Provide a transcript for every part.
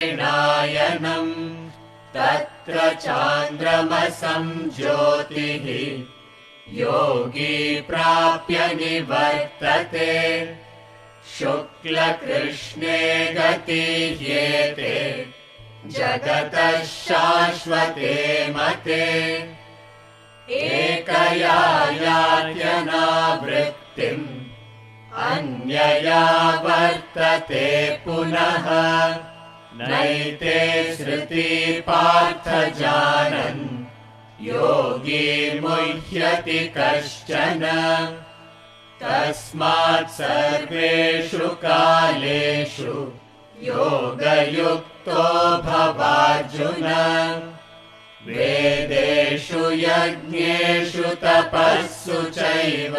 नायनम् तत्र चान्द्रमसं ज्योतिः योगी प्राप्य निवर्तते शुक्लकृष्णे गतिह्येते जगतः शाश्वते मते एकया यात्यनावृत्तिम् अन्यया वर्तते पुनः नैते श्रुति पार्थ जानन् योगी मुह्यति कश्चन तस्मात् सर्वेषु कालेषु योगयुक्तो भवार्जुन वेदेषु यज्ञेषु तपस्सु चैव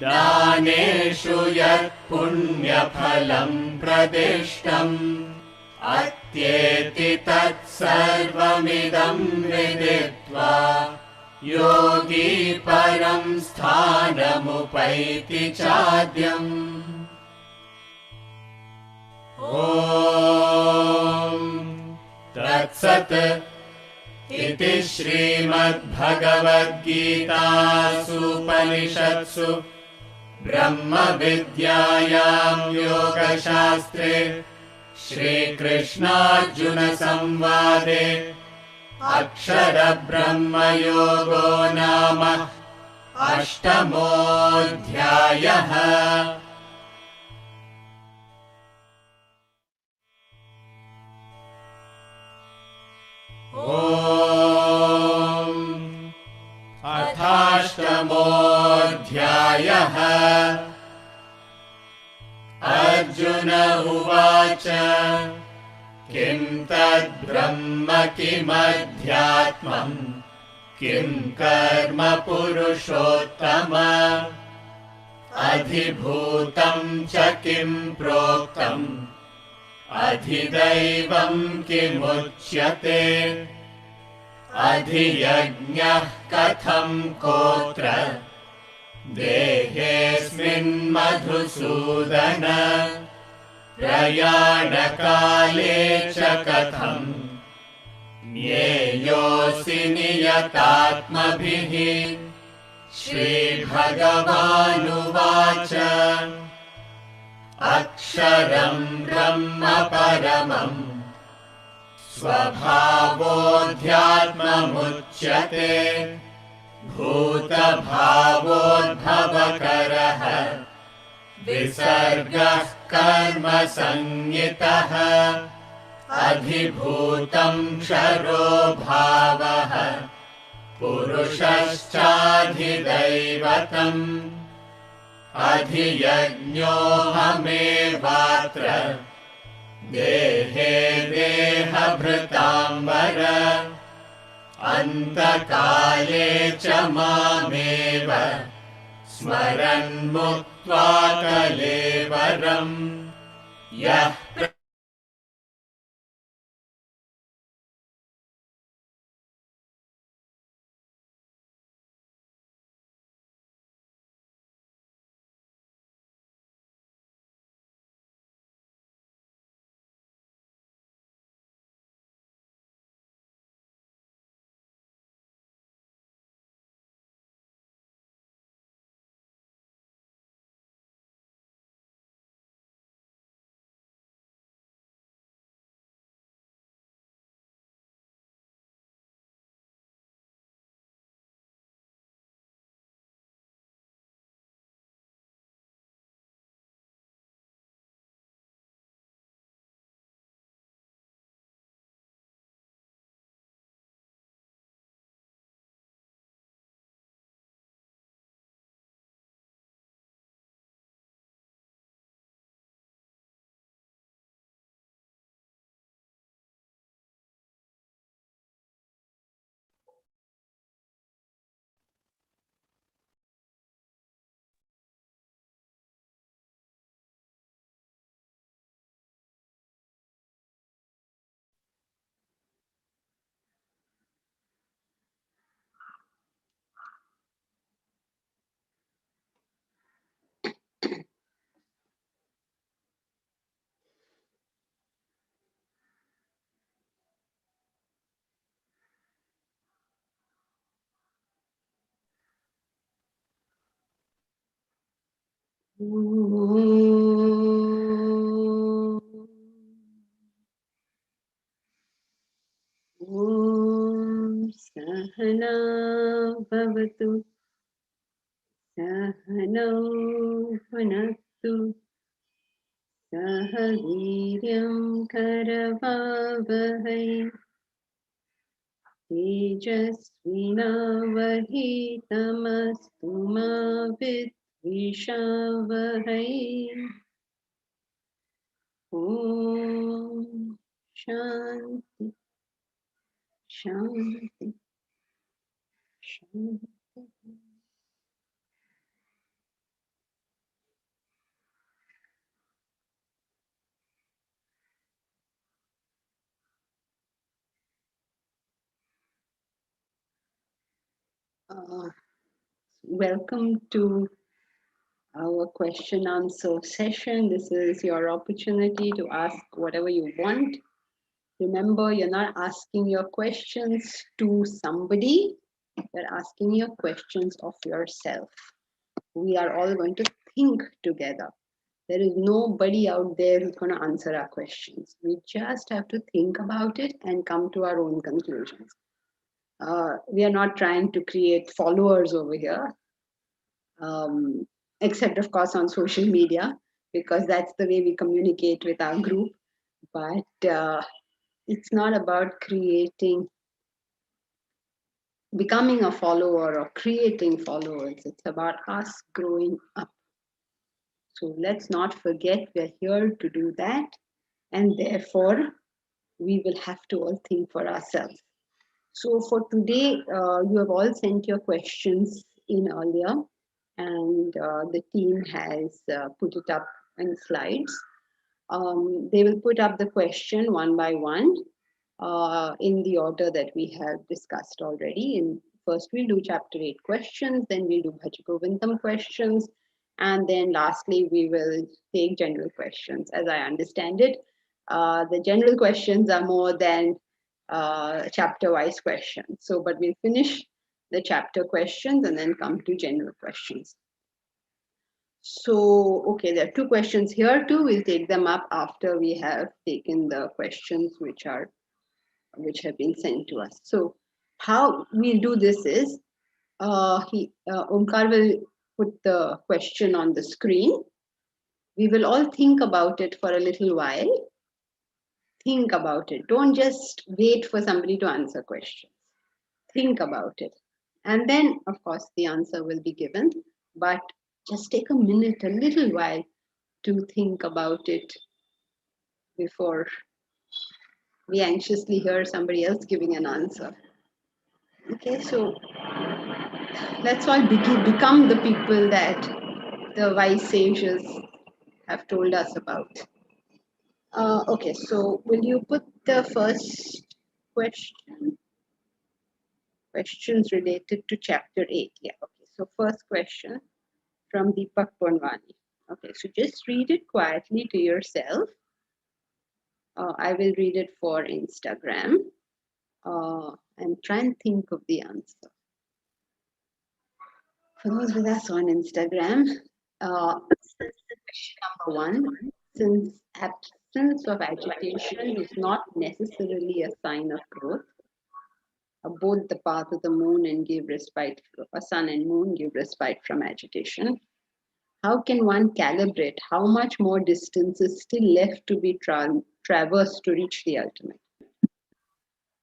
दानेषु यत् पुण्यफलम् प्रदिष्टम् अत्येति तत्सर्वमिदम् विदित्वा योगी परम् स्थानमुपैति चाद्यम् ॐ तत्सत् इति श्रीमद्भगवद्गीतासूपनिषत्सु ब्रह्मविद्यायां योगशास्त्रे श्रीकृष्णार्जुनसंवादे अक्षरब्रह्मयोगो नाम अष्टमोऽध्यायः। अथाष्टमोऽध्यायः। अर्जुन उवाच किं तद्ब्रह्म किमध्यात्मम् किं कर्म पुरुषोत्तम अधिभूतं च किं प्रोक्तम् अधिदैवं किमुच्यते अधियज्ञः कथं कोत्र देहेऽस्मिन् मधुसूदन प्रयाणकाले च कथं ज्ञेयोऽसि नियतात्मभिः श्रीभगवानुवाच अक्षरं ब्रह्म परमम् स्वभावोऽध्यात्ममुच्यते भूतभावोद्भवकरः विसर्गः कर्म संज्ञितः अधिभूतं क्षरो भावः पुरुषश्चाधिदैवतम् अधियज्ञोऽहमेवात्र देहे देहभृताम्बर अन्तकाले च मामेव स्मरन् मुक्त्वा कलेवरम् यः Om Sahana Bhavatu Sahano Bhunaktu Sah Veeryam Karavavahai Tejasvinavadhitamastu ma Vidvishavahai. Om Shanti Shanti Shanti. Welcome to our question answer session. This is your opportunity to ask whatever you want. Remember, you're not asking your questions to somebody, you're asking your questions of yourself. We are all going to think together. There is nobody out there who's going to answer our questions. We just have to think about it and come to our own conclusions. We are not trying to create followers over here, except, of course, on social media, because that's the way we communicate with our group. But it's not about becoming a follower or creating followers. It's about us growing up. So let's not forget we're here to do that. And therefore, we will have to all think for ourselves. So for today, you have all sent your questions in earlier, and the team has put it up in slides. They will put up the question one by one in the order that we have discussed already. First, we'll do chapter 8 questions, then we'll do Bhajagovindam questions, and then lastly, we will take general questions. As I understand it, the general questions are more than chapter-wise questions. So, but we'll finish the chapter questions and then come to general questions. So, okay, there are 2 questions here too. We'll take them up after we have taken the questions which have been sent to us. So, how we'll do this is, Omkar will put the question on the screen. We will all think about it for a little while. Think about it. Don't just wait for somebody to answer questions. Think about it. And then, of course, the answer will be given. But just take a minute, a little while, to think about it before we anxiously hear somebody else giving an answer. Okay, so let's all become the people that the wise sages have told us about. Okay, so will you put the first question? Questions related to chapter 8. Yeah, okay. So first question from Deepak Ponwani. Okay, so just read it quietly to yourself. I will read it for Instagram and try and think of the answer. For those with us on Instagram, question number 1, since absence of agitation is not necessarily a sign of growth, both the path of the moon and give respite, sun and moon give respite from agitation. How can one calibrate how much more distance is still left to be traversed to reach the ultimate?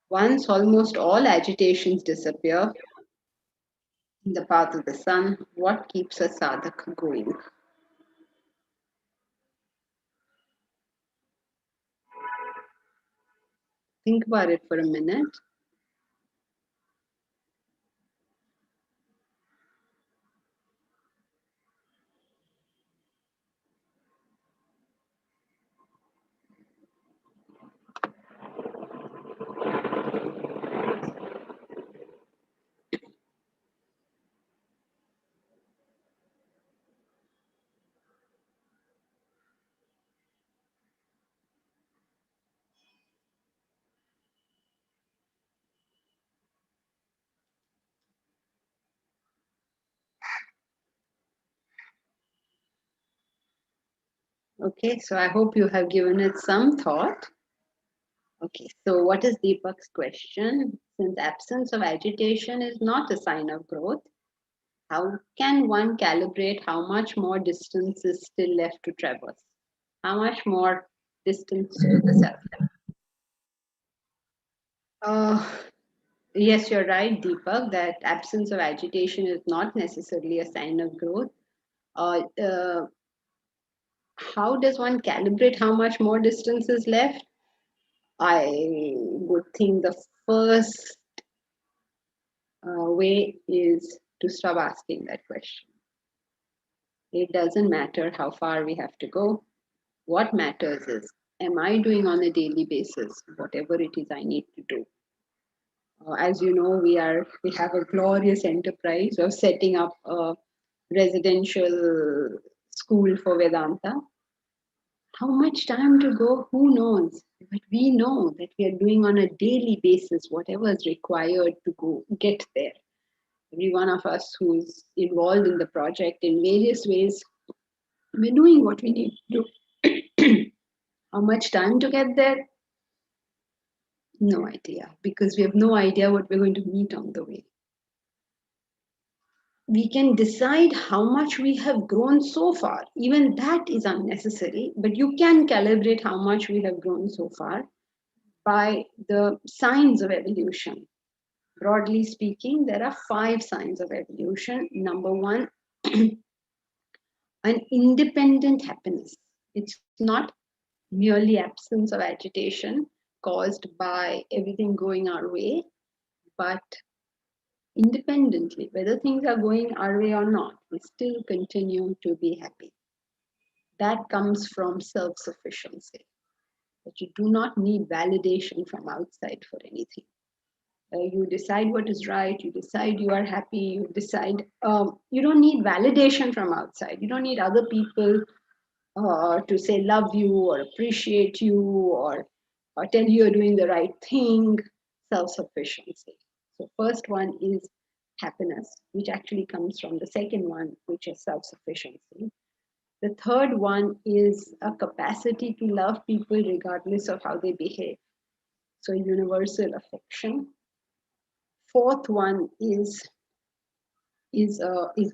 Once almost all agitations disappear in the path of the sun, what keeps a sadhak going? Think about it for a minute. Okay, so I hope you have given it some thought. Okay, so what is Deepak's question? Since absence of agitation is not a sign of growth, how can one calibrate how much more distance is still left to traverse? How much more distance to the self? Yes, you're right, Deepak, that absence of agitation is not necessarily a sign of growth. Uh, uh, how does one calibrate how much more distance is left? I would think the first way is to stop asking that question. It doesn't matter how far we have to go. What matters is, am I doing on a daily basis whatever it is I need to do? As you know, we have a glorious enterprise of setting up a residential school for Vedanta. How much time to go? Who knows? But we know that we are doing on a daily basis whatever is required to go get there. Every one of us who's involved in the project in various ways, we're doing what we need to do. How much time to get there? No idea, because we have no idea what we're going to meet on the way. We can decide how much we have grown so far. Even that is unnecessary, but you can calibrate how much we have grown so far by the signs of evolution. Broadly speaking, there are 5 signs of evolution. Number one, an independent happiness. It's not merely absence of agitation caused by everything going our way, but independently, whether things are going our way or not, we still continue to be happy. That comes from self sufficiency, that you do not need validation from outside for anything. You decide what is right, you decide you are happy, you decide you don't need validation from outside, you don't need other people to say love you or appreciate you or tell you you're doing the right thing. Self sufficiency. So, first one is happiness, which actually comes from the second one, which is self sufficiency. The third one is a capacity to love people regardless of how they behave. So, universal affection. Fourth one is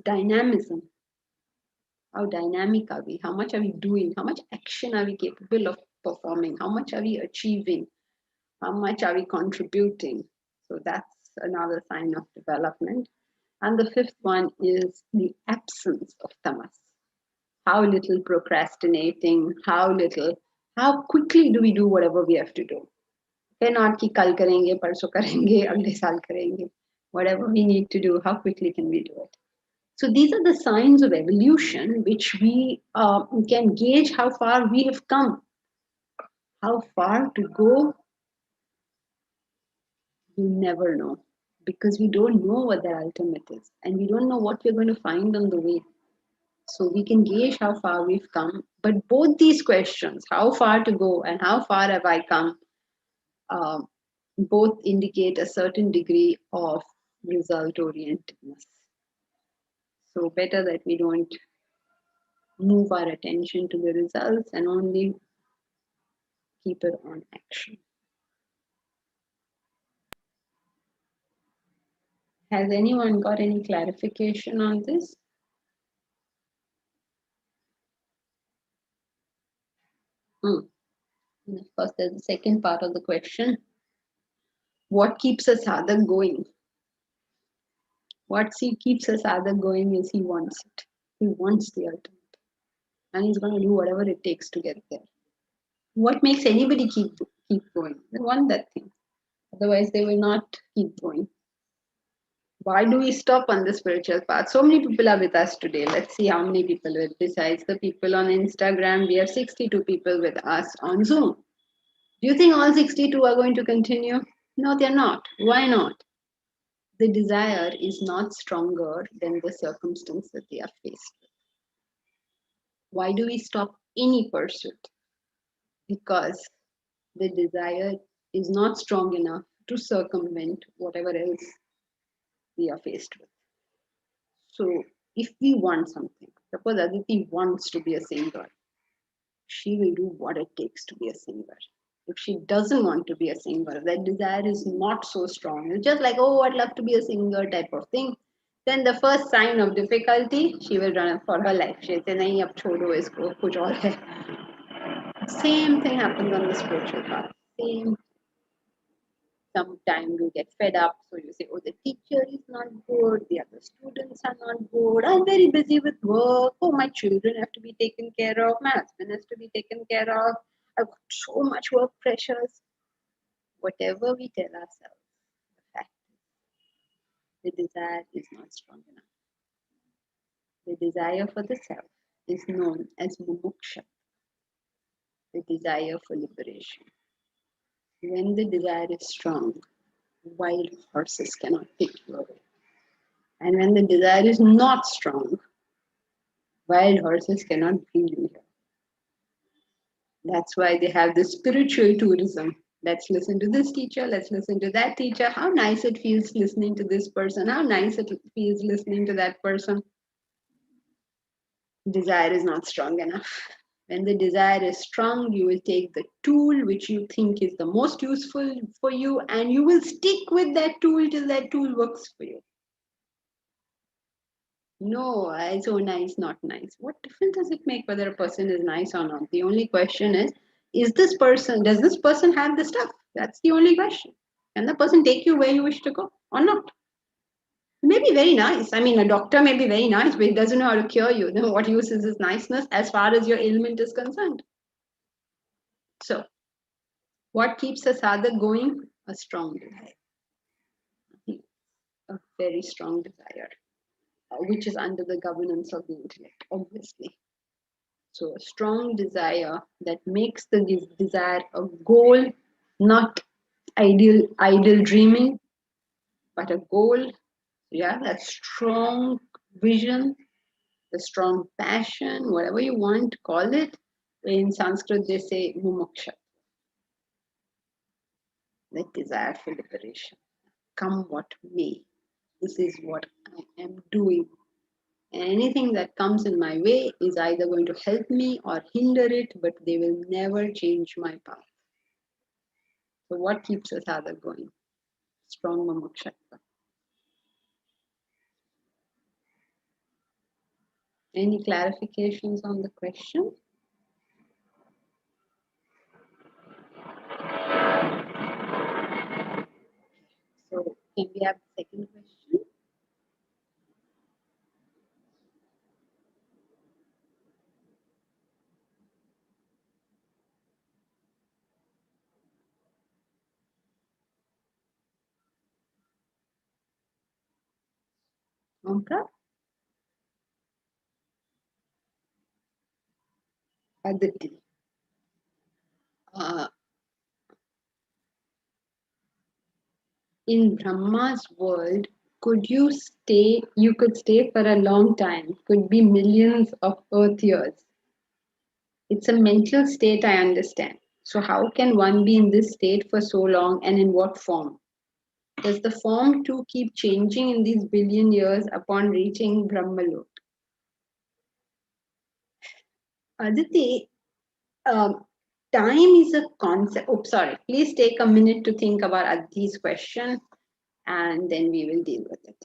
dynamism. How dynamic are we? How much are we doing? How much action are we capable of performing? How much are we achieving? How much are we contributing? So that's another sign of development. And the fifth one is the absence of tamas. How little procrastinating, how quickly do we do whatever we have to do? Not ki kal karenge, parso karenge, agle saal karenge. Whatever we need to do, how quickly can we do it? So these are the signs of evolution which we can gauge how far we have come. How far to go, we never know, because we don't know what the ultimate is and we don't know what we're going to find on the way. So we can gauge how far we've come. But both these questions, how far to go and how far have I come, um, both indicate a certain degree of result orientedness. So better that we don't move our attention to the results and only keep it on action. Has anyone got any clarification on this? And of course, there's the second part of the question. What keeps a sadhak going? What keeps a sadhak going is he wants it. He wants the ultimate. And he's going to do whatever it takes to get there. What makes anybody keep going? They want that thing. Otherwise, they will not keep going. Why do we stop on the spiritual path? So many people are with us today. Let's see how many people with. Besides the people on Instagram, we have 62 people with us on Zoom. Do you think all 62 are going to continue? No, they're not. Why not? The desire is not stronger than the circumstance that they are faced with. Why do we stop any pursuit? Because the desire is not strong enough to circumvent whatever else we are faced with. So if we want something, suppose Aditi wants to be a singer, she will do what it takes to be a singer. If she doesn't want to be a singer, that desire is not so strong. It's just like, oh, I'd love to be a singer type of thing. Then the first sign of difficulty, she will run for her life. She'll say, nahi, ab chodo isko, kuch aur hai. Same thing happens on the spiritual path. Same. Sometimes you get fed up, so you say, oh, the teacher is not good, the other students are not good, I'm very busy with work, oh, my children have to be taken care of, my husband has to be taken care of, I've got so much work pressures. Whatever we tell ourselves, the fact is, the desire is not strong enough. The desire for the self is known as mumuksha, the desire for liberation. When the desire is strong, wild horses cannot pick you away. And when the desire is not strong, wild horses cannot bring you here. That's why they have this spiritual tourism. Let's listen to this teacher, let's listen to that teacher. How nice it feels listening to this person, how nice it feels listening to that person. Desire is not strong enough. When the desire is strong, you will take the tool which you think is the most useful for you and you will stick with that tool till that tool works for you. No, it's so nice, not nice. What difference does it make whether a person is nice or not? The only question is this person, does this person have the stuff? That's the only question. Can the person take you where you wish to go or not? It may be very nice. I mean, a doctor may be very nice, but he doesn't know how to cure you. Then what use is his niceness as far as your ailment is concerned? So, what keeps a sadhak going? A strong desire. A very strong desire, which is under the governance of the intellect, obviously. So a strong desire that makes the desire a goal, not idle dreaming, but a goal. Yeah, that strong vision, the strong passion, whatever you want to call it. In Sanskrit, they say mumuksha, that desire for liberation. Come what may, this is what I am doing. And anything that comes in my way is either going to help me or hinder it, but they will never change my path. So what keeps us other going? Strong mumuksha. Any clarifications on the question? So can we have the second question? Omkar? Aditi. Uh, in Brahma's world, you could stay for a long time, could be millions of earth years. It's a mental state, I understand. So how can one be in this state for so long and in what form? Does the form too keep changing in these billion years upon reaching brahmaloka? Aditi, um, time is a concept. Oh, sorry. Please take a minute to think about Aditi's question and then we will deal with it.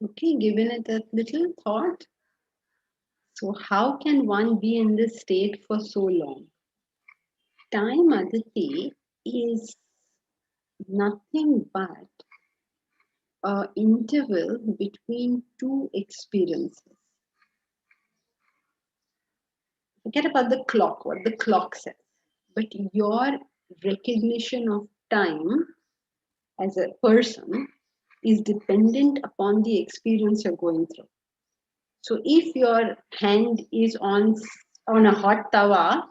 Okay, given it a little thought. So, how can one be in this state for so long? Time, Aditi, is nothing but an interval between two experiences. Forget about the clock, what the clock says. But your recognition of time as a person is dependent upon the experience you're going through. So if your hand is on a hot tawa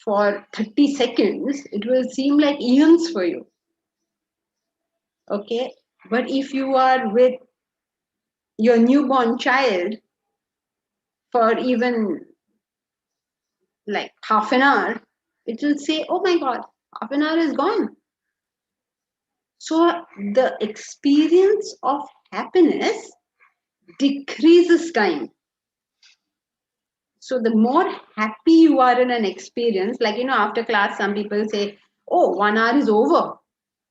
for 30 seconds, it will seem like eons for you. Okay? But if you are with your newborn child for even like half an hour, it will say, oh my God, half an hour is gone. So the experience of happiness decreases time. So the more happy you are in an experience, like, after class, some people say, oh, 1 hour is over.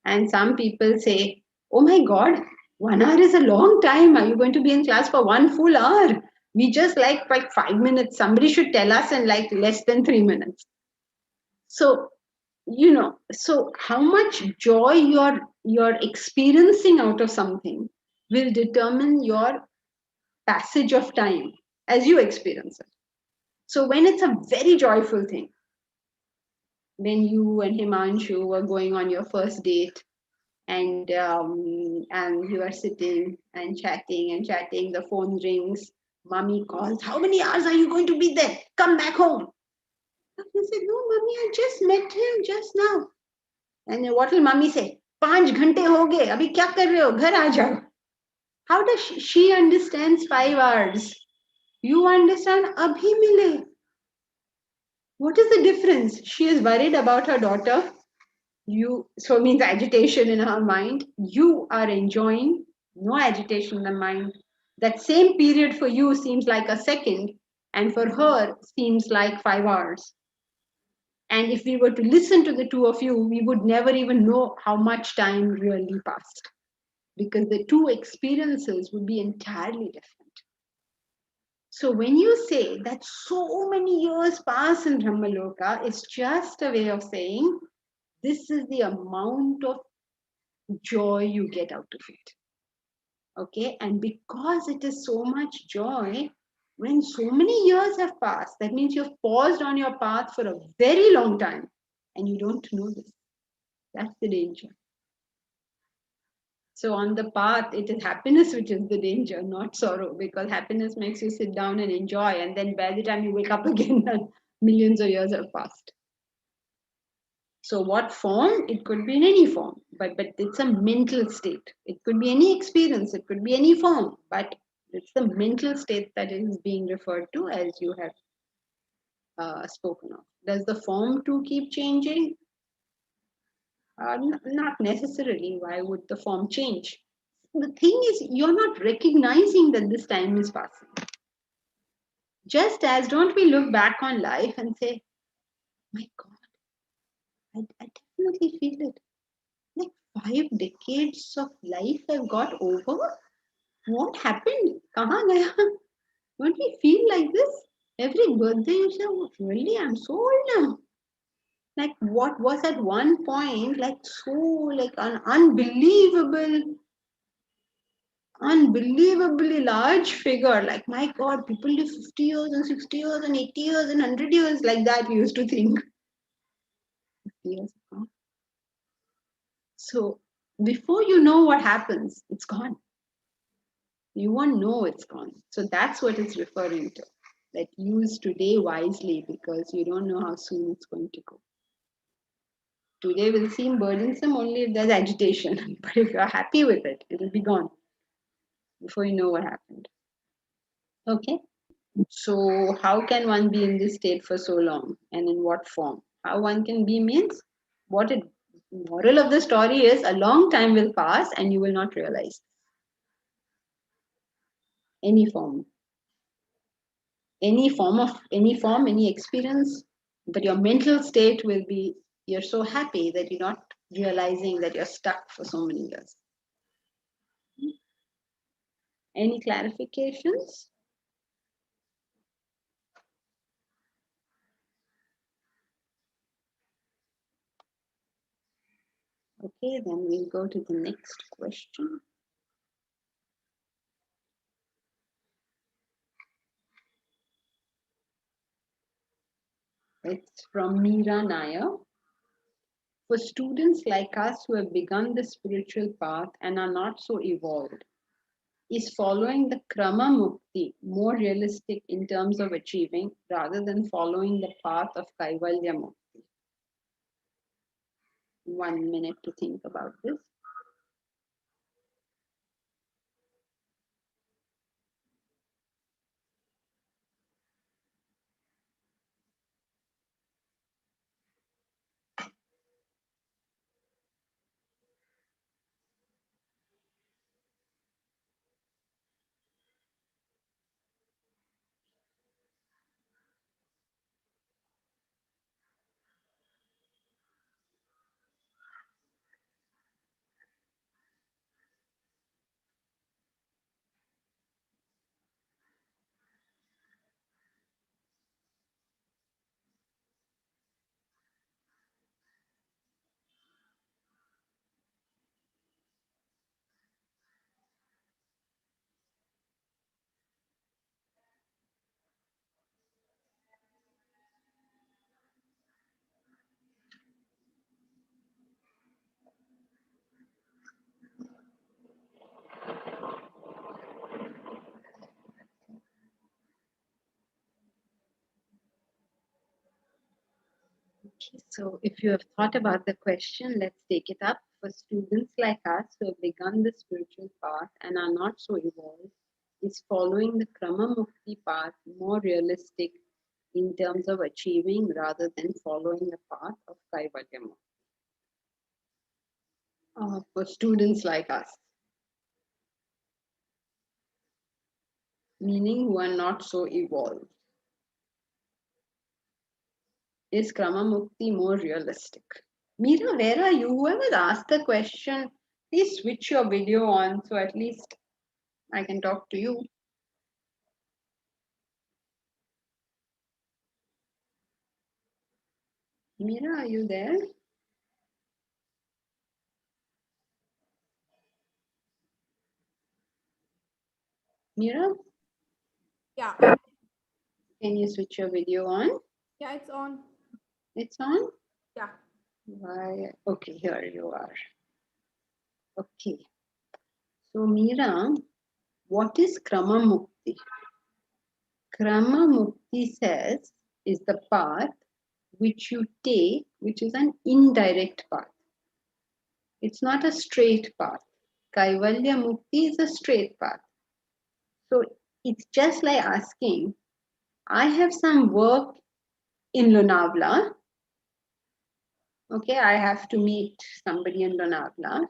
And some people say, oh my God, 1 hour is a long time. Are you going to be in class for 1 full hour? We just like 5 minutes. Somebody should tell us in like less than 3 minutes. So, so how much joy you're experiencing out of something will determine your passage of time as you experience it. So when it's a very joyful thing, when you and Himanshu were going on your first date, and you are sitting and chatting, the phone rings, mommy calls, how many hours are you going to be there? Come back home. And he said, no, mommy, I just met him just now. And then what will mommy say? 5 घंटे हो गए, अभी क्या कर रहे हो? घर आ जाओ. How does she understands 5 hours? You understand abhi mile. What is the difference? She is worried about her daughter. So it means agitation in her mind. You are enjoying, no agitation in the mind. That same period for you seems like a second, and for her seems like 5 hours. And if we were to listen to the two of you, we would never even know how much time really passed, because the two experiences would be entirely different. So when you say that so many years pass in brahmaloka, it's just a way of saying this is the amount of joy you get out of it. Okay, and because it is so much joy, when so many years have passed, that means you've paused on your path for a very long time and you don't know this. That's the danger. So on the path, it is happiness which is the danger, not sorrow, because happiness makes you sit down and enjoy, and then by the time you wake up again, millions of years have passed. So what form? It could be in any form, but it's a mental state. It could be any experience, it could be any form, but it's the mental state that is being referred to, as you have spoken of. Does the form too keep changing? Not necessarily. Why would the form change? The thing is, you're not recognizing that this time is passing. Just as don't we look back on life and say, my God, I definitely feel it. Like 5 decades of life have got over. What happened? Kahan gaya? Don't we feel like this? Every birthday you say, oh, really, I'm so old now. Like what was at one point like so like an unbelievably large figure. Like my God, people live 50 years and 60 years and 80 years and 100 years. Like that we used to think 50 years ago. So before you know what happens, it's gone. You won't know it's gone. So that's what it's referring to. That use today wisely, because you don't know how soon it's going to go. Today will seem burdensome only if there's agitation. But if you're happy with it, it'll be gone before you know what happened. Okay? So how can one be in this state for so long, and in what form? How one can be means what it moral of the story is, a long time will pass and you will not realize any form. Any experience, but your mental state will be, you're so happy that you're not realizing that you're stuck for so many years. Any clarifications? Okay, then we'll go to the next question. It's from Meera Nair. For students like us who have begun the spiritual path and are not so evolved, is following the krama mukti more realistic in terms of achieving rather than following the path of kaivalya mukti? 1 minute to think about this. Okay, so if you have thought about the question, let's take it up. For students like us who have begun the spiritual path and are not so evolved, is following the krama mukti path more realistic in terms of achieving rather than following the path of kaivalya mukti? For students like us, meaning who are not so evolved, is krama mukti more realistic? Meera, where are you? Whoever asked the question, please switch your video on so at least I can talk to you. Meera, are you there? Meera, Yeah, can you switch your video on? yeah, it's on. It's on? Yeah. Why? Okay, here you are. Okay. So, Meera, what is krama mukti? Krama mukti says is the path which you take, which is an indirect path. It's not a straight path. Kaivalya mukti is a straight path. So it's just like asking, I have some work in Lonavala. Okay, I have to meet somebody in Lonavala.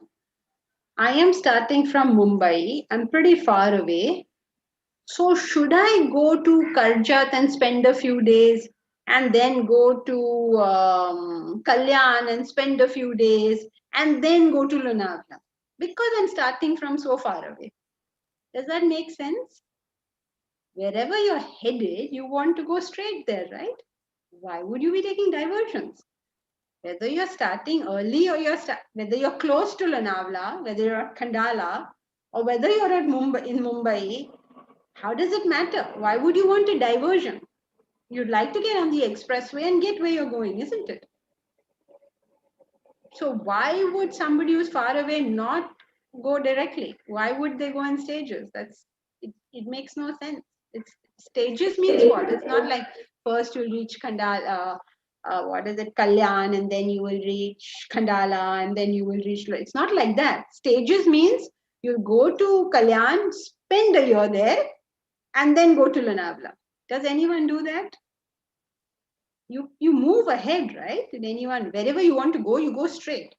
I am starting from Mumbai. I'm pretty far away. So should I go to Karjat and spend a few days and then go to Kalyan and spend a few days and then go to Lonavala? Because I'm starting from so far away. Does that make sense? Wherever you're headed, you want to go straight there, right? Why would you be taking diversions? Whether you're starting early or whether you're close to Lonavala, whether you're at Khandala, or whether you're at Mumbai, how does it matter? Why would you want a diversion? You'd like to get on the expressway and get where you're going, isn't it? So why would somebody who's far away not go directly? Why would they go in stages? It makes no sense. It's stages means what? It's not like first you'll reach Khandala, what is it, Kalyan, and then you will reach Khandala, and then you will reach. It's not like that. Stages means you go to Kalyan, spend a year there, and then go to Lonavala. Does anyone do that? You move ahead, right? Did anyone, wherever you want to go, you go straight.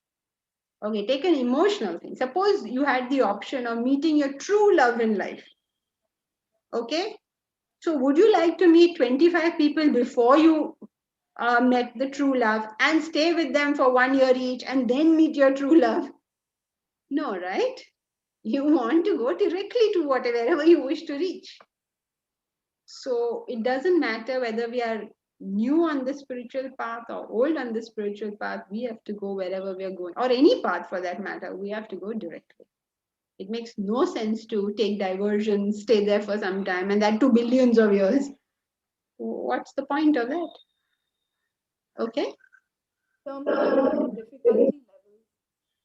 Okay, take an emotional thing. Suppose you had the option of meeting your true love in life. Okay, so would you like to meet 25 people before you met the true love and stay with them for 1 year each and then meet your true love? No, right? You want to go directly to wherever you wish to reach. So it doesn't matter whether we are new on the spiritual path or old on the spiritual path, we have to go wherever we are going, or any path for that matter, we have to go directly. It makes no sense to take diversions, stay there for some time, and that 2 billions of years. What's the point of that? Okay? So, ma'am, difficulty levels.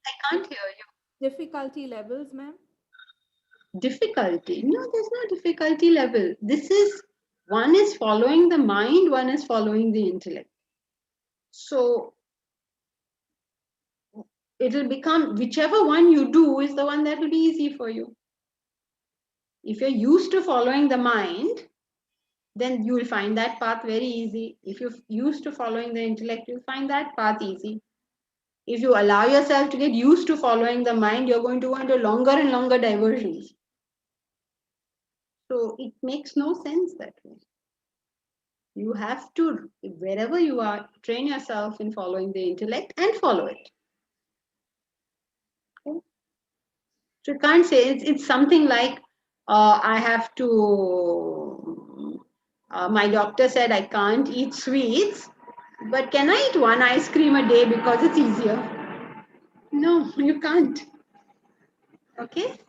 I can't hear you. Difficulty levels, ma'am. Difficulty? No, there's no difficulty level. This is, one is following the mind, one is following the intellect. So it'll become, whichever one you do is the one that will be easy for you. If you're used to following the mind, then you will find that path very easy. If you're used to following the intellect, you'll find that path easy. If you allow yourself to get used to following the mind, you're going to go into longer and longer diversions. So it makes no sense that way. You have to, wherever you are, train yourself in following the intellect and follow it. Okay? So you can't say it's something like, I have to, my doctor said I can't eat sweets, but can I eat one ice cream a day because it's easier? No, you can't. Okay?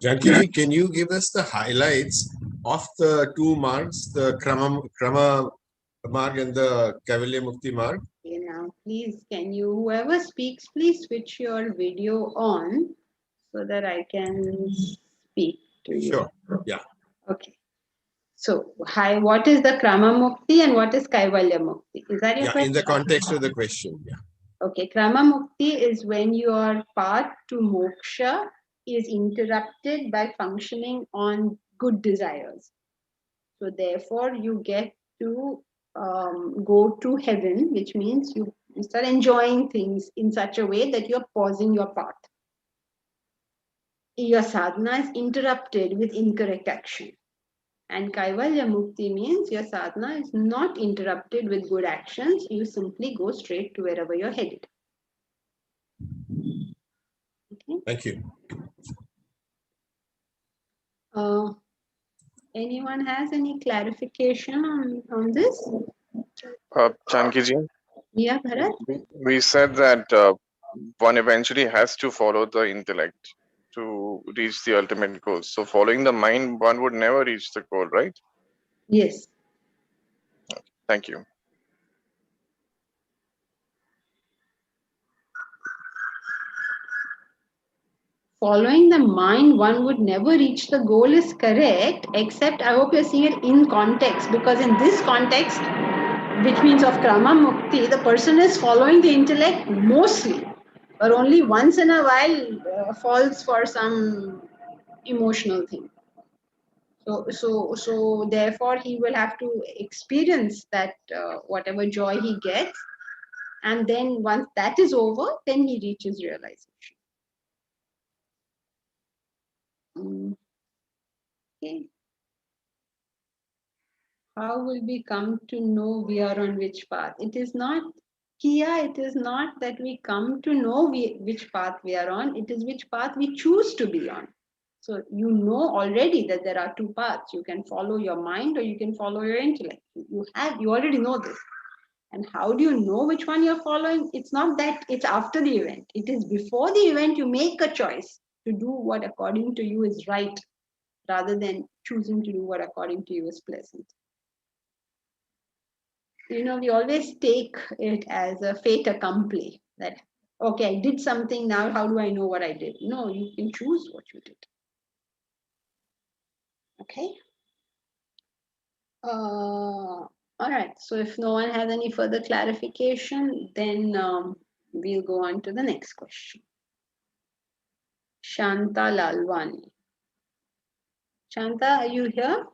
Janki, can you give us the highlights of the two margs, the Krama marg and the Kavalya Mukti marg? Okay, now please, can you, whoever speaks, please switch your video on so that I can speak to you. Sure. Yeah. Okay. So, hi, what is the Krama Mukti and what is Kaivalya Mukti? Is that your Yeah. question? In the context of the question. Yeah. Okay, Krama Mukti is when your path to moksha is interrupted by functioning on good desires. So therefore, you get to go to heaven, which means you start enjoying things in such a way that you're pausing your path. Your sadhana is interrupted with incorrect action. And Kaivalya Mukti means your sadhana is not interrupted with good actions. You simply go straight to wherever you're headed. Okay. Thank you. Anyone has any clarification on this? Janki-ji, Yeah, Bharat? we said that one eventually has to follow the intellect to reach the ultimate goal. So following the mind, one would never reach the goal, right? Yes. Thank you. Following the mind, one would never reach the goal is correct, except I hope you're seeing it in context, because in this context, which means of Krama Mukti, the person is following the intellect mostly, but only once in a while falls for some emotional thing. So therefore he will have to experience that whatever joy he gets, and then once that is over, then he reaches realization. Okay. How will we come to know we are on which path? It is not, Kia, it is not that we come to know which path we are on, it is which path we choose to be on. So you know already that there are two paths. You can follow your mind or you can follow your intellect. You already know this. And how do you know which one you're following? It's not that it's after the event. It is before the event you make a choice to do what according to you is right, rather than choosing to do what according to you is pleasant. We always take it as a fait accompli, that, okay, I did something, now how do I know what I did? No, you can choose what you did. Okay. All right. So if no one has any further clarification, then we'll go on to the next question. Shanta Lalwani. Shanta, are you here?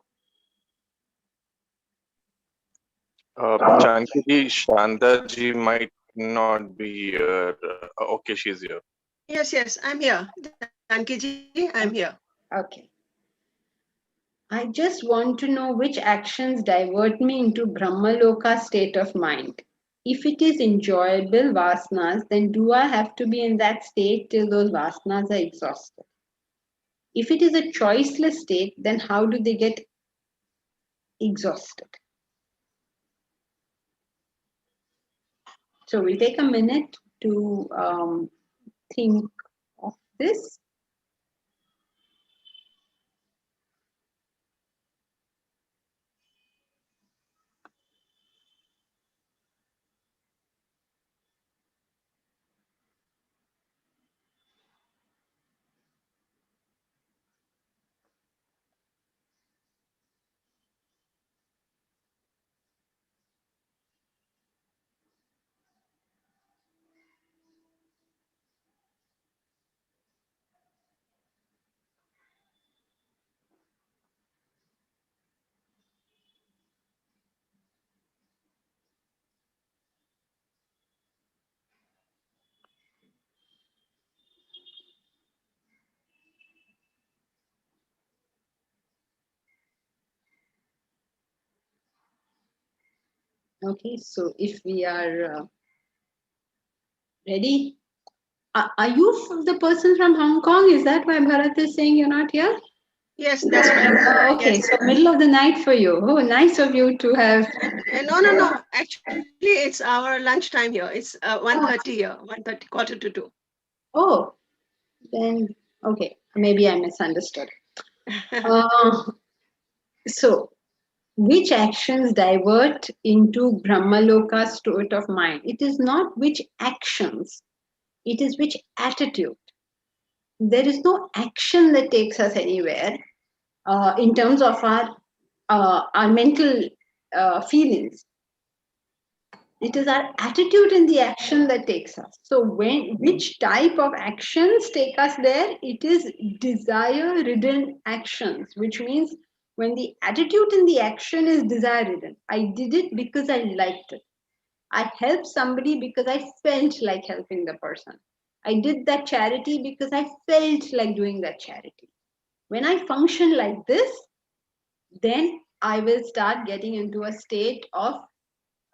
Janki-ji, Shanta-ji might not be here. Okay, she's here. Yes, I'm here. Janki-ji, I'm here. Okay. I just want to know which actions divert me into brahmaloka state of mind. If it is enjoyable vasanas, then do I have to be in that state till those vasanas are exhausted? If it is a choiceless state, then how do they get exhausted? So we'll take a minute to think of this. Okay, so if we are ready, are you the person from Hong Kong? Is that why Bharat is saying you're not here? Yes, that's right. Okay, Yes. so middle of the night for you. Oh, nice of you to have. No. Actually, it's our lunchtime here. It's 1:30 here, 1:30, quarter to 2. Oh, then okay, maybe I misunderstood. Uh, so, which actions divert into brahmaloka state of mind? It is not which actions, it is which attitude. There is no action that takes us anywhere in terms of our mental feelings. It is our attitude in the action that takes us. So which type of actions take us there? It is desire ridden actions, which means when the attitude in the action is desire ridden, I did it because I liked it. I helped somebody because I felt like helping the person. I did that charity because I felt like doing that charity. When I function like this, then I will start getting into a state of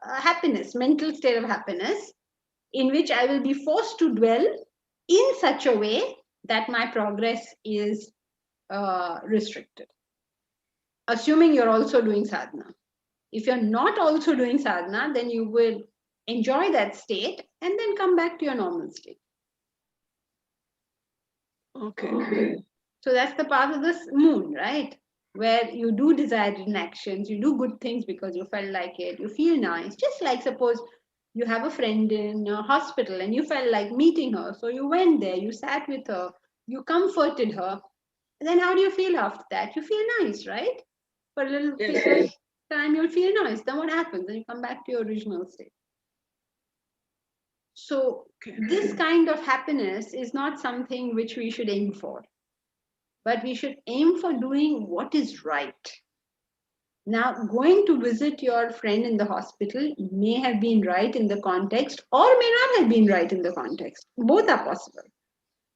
happiness, mental state of happiness, in which I will be forced to dwell in such a way that my progress is restricted. Assuming you're also doing sadhana. If you're not also doing sadhana, then you will enjoy that state and then come back to your normal state. Okay. So that's the path of this moon, right? Where you do desired in actions, you do good things because you felt like it, you feel nice. Just like suppose you have a friend in a hospital and you felt like meeting her. So you went there, you sat with her, you comforted her. And then how do you feel after that? You feel nice, right? For a little Yes. time, you'll feel nice. Then what happens? Then you come back to your original state. So Okay. this kind of happiness is not something which we should aim for, but we should aim for doing what is right. Now, going to visit your friend in the hospital may have been right in the context or may not have been right in the context. Both are possible.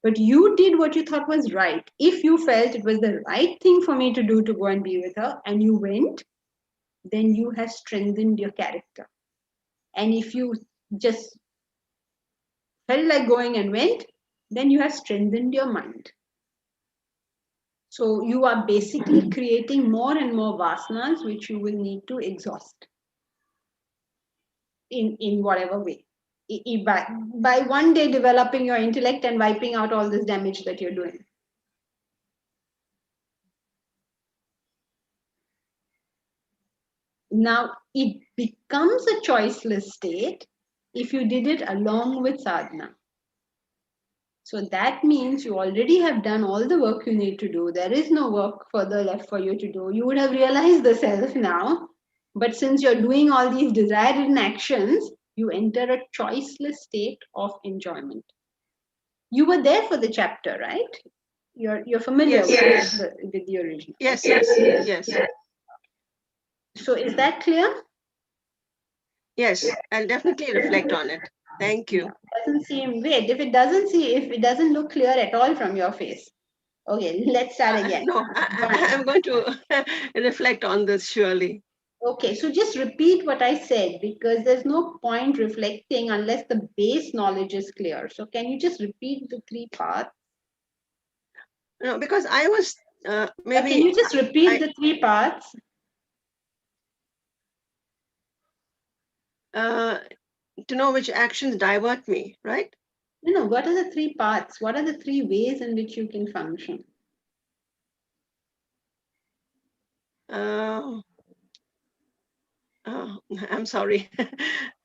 But you did what you thought was right. If you felt it was the right thing for me to do to go and be with her and you went, then you have strengthened your character. And if you just felt like going and went, then you have strengthened your mind. So you are basically creating more and more vasanas which you will need to exhaust in whatever way. By one day developing your intellect and wiping out all this damage that you're doing. Now, it becomes a choiceless state if you did it along with sadhana. So that means you already have done all the work you need to do. There is no work further left for you to do. You would have realized the self now. But since you're doing all these desired actions, you enter a choiceless state of enjoyment. You were there for the chapter, right? You're familiar Yes. with the original. Yes. So is that clear? Yes. I'll definitely reflect on it. Thank you. Doesn't seem, wait, if it doesn't look clear at all from your face. Okay, let's start again. No, I'm going to reflect on this surely. Okay, so just repeat what I said because there's no point reflecting unless the base knowledge is clear. So can you just repeat the three parts? No, because I was maybe. Can you just repeat the three parts? To know which actions divert me, right? No, what are the three parts? What are the three ways in which you can function? I'm sorry.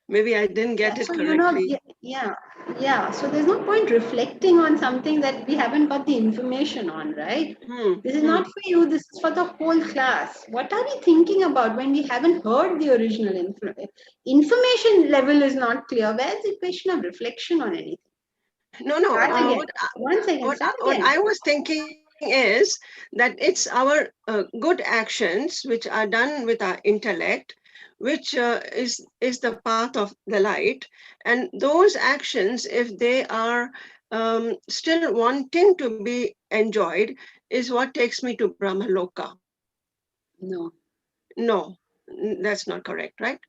Maybe I didn't get it correctly. Yeah. So there's no point reflecting on something that we haven't got the information on, right? This is not for you. This is for the whole class. What are we thinking about when we haven't heard the original information level is not clear? Where's the question of reflection on anything? No. What I was thinking is that it's our good actions which are done with our intellect, which is the path of the light, and those actions, if they are still wanting to be enjoyed, is what takes me to brahmaloka. No, No, that's not correct, right?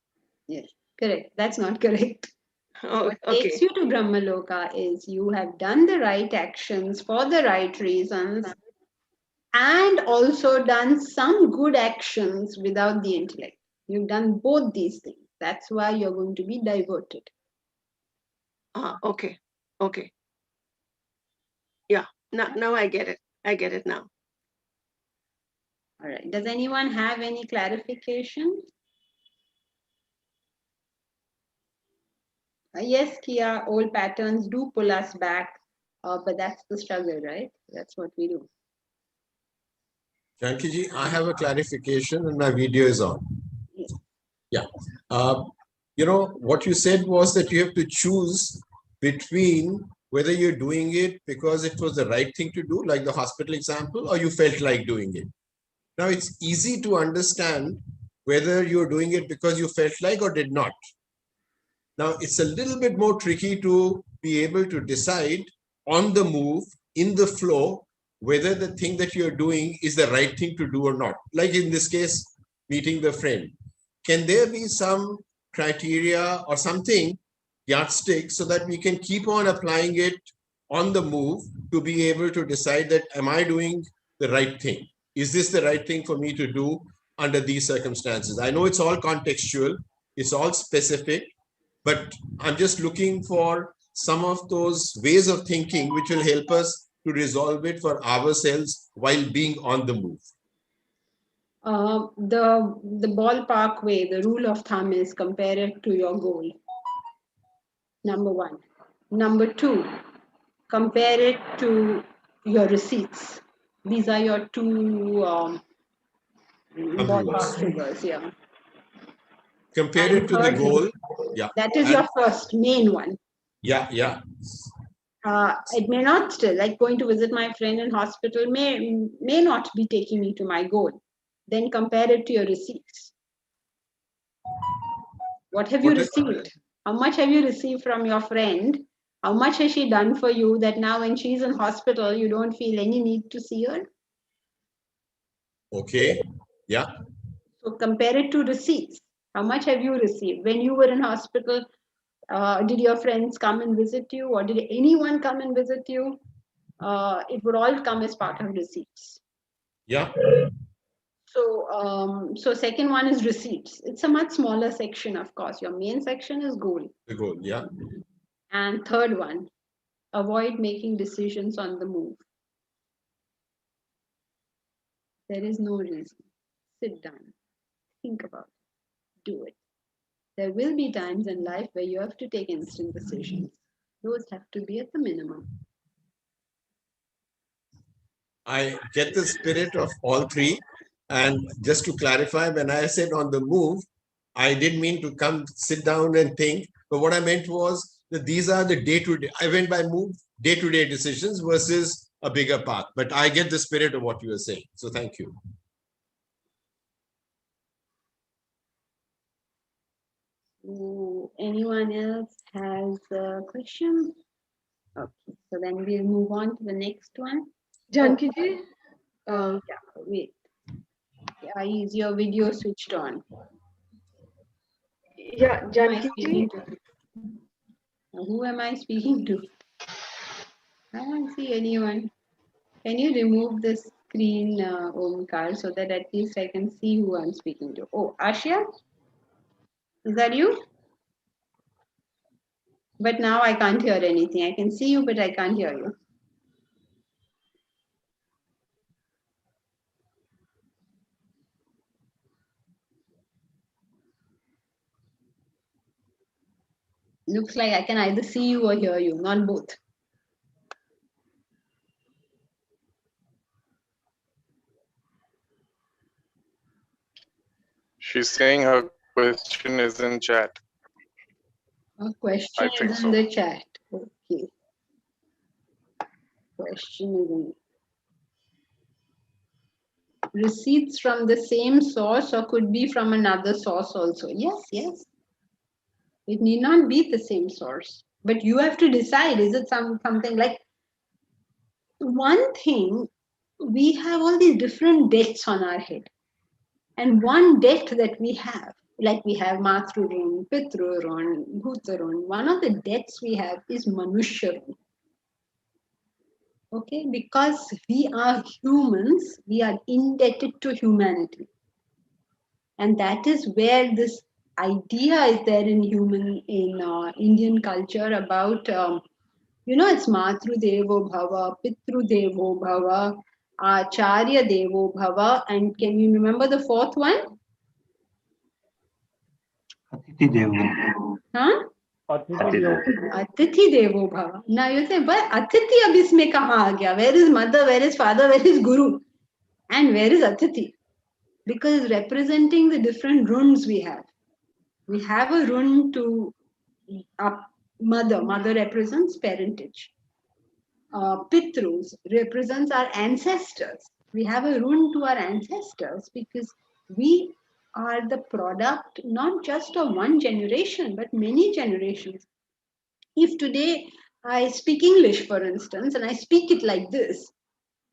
Yes, correct. That's not correct. Oh, What okay. takes you to brahmaloka is you have done the right actions for the right reasons and also done some good actions without the intellect. You've done both these things. That's why you're going to be diverted. Okay. Okay. Yeah. Now I get it. I get it now. All right. Does anyone have any clarification? Yes, Kia, old patterns do pull us back, but that's the struggle, right? That's what we do. Janki I have a clarification and my video is on. Yes. Yeah. You know, what you said was that you have to choose between whether you're doing it because it was the right thing to do, like the hospital example, or you felt like doing it. Now, it's easy to understand whether you're doing it because you felt like or did not. Now, it's a little bit more tricky to be able to decide on the move, in the flow, whether the thing that you're doing is the right thing to do or not. Like in this case, meeting the friend. Can there be some criteria or something, yardstick, so that we can keep on applying it on the move to be able to decide that, am I doing the right thing? Is this the right thing for me to do under these circumstances? I know it's all contextual, it's all specific, but I'm just looking for some of those ways of thinking which will help us to resolve it for ourselves while being on the move. The ballpark way, the rule of thumb is compare it to your goal. Number one. Number two, compare it to your receipts. These are your two ballpark figures, yeah. Compare And it to the goal. Yeah. That is your first main one. Yeah, yeah. It may not still, like going to visit my friend in hospital may not be taking me to my goal. Then compare it to your receipts. What have you received? How much have you received from your friend? How much has she done for you that now when she's in hospital, you don't feel any need to see her? Okay. Yeah. So compare it to receipts. How much have you received? When you were in hospital, did your friends come and visit you, or did anyone come and visit you? It would all come as part of receipts. Yeah. So second one is receipts. It's a much smaller section, of course. Your main section is goal. The goal, yeah. And third one, avoid making decisions on the move. There is no reason. Sit down, think about it, do it. There will be times in life where you have to take instant decisions. Those have to be at the minimum. I get the spirit of all three. And just to clarify, when I said on the move, I didn't mean to come sit down and think, but what I meant was that these are the day-to-day, I went by move, day-to-day decisions versus a bigger path. But I get the spirit of what you were saying. So thank you. Anyone else has a question? Okay, so then we'll move on to the next one. Janki yeah, wait. Is your video switched on? Yeah, Janki Who am I speaking to? I don't see anyone. Can you remove the screen, Omkar, so that at least I can see who I'm speaking to? Oh, Ashia? Is that you? But now I can't hear anything. I can see you, but I can't hear you. Looks like I can either see you or hear you, not both. She's saying her question is in chat. A question is in the chat. Okay. Question is in. Receipts from the same source or could be from another source also. Yes, yes. It need not be the same source. But you have to decide, is it something like one thing, we have all these different debts on our head. And one debt that we have Like we have Matrurun, Pitrurun, Bhutarun. One of the deaths we have is Manusharun. Okay, because we are humans, we are indebted to humanity. And that is where this idea is there in Indian culture about, it's Matru Devo Bhava, Pitru Devo Bhava, Acharya Devo Bhava, and can you remember the fourth one? Atithi Devo. Huh? Atithi Devo Bhava. Now you say, but Atithi ab isme kahan aa gaya? Where is mother, where is father, where is guru? And where is Atithi? Because representing the different runs we have. We have a run to mother. Mother represents parentage. Pitrus represents our ancestors. We have a run to our ancestors because we are the product not just of one generation but many generations. If today I speak English, for instance, and I speak it like this,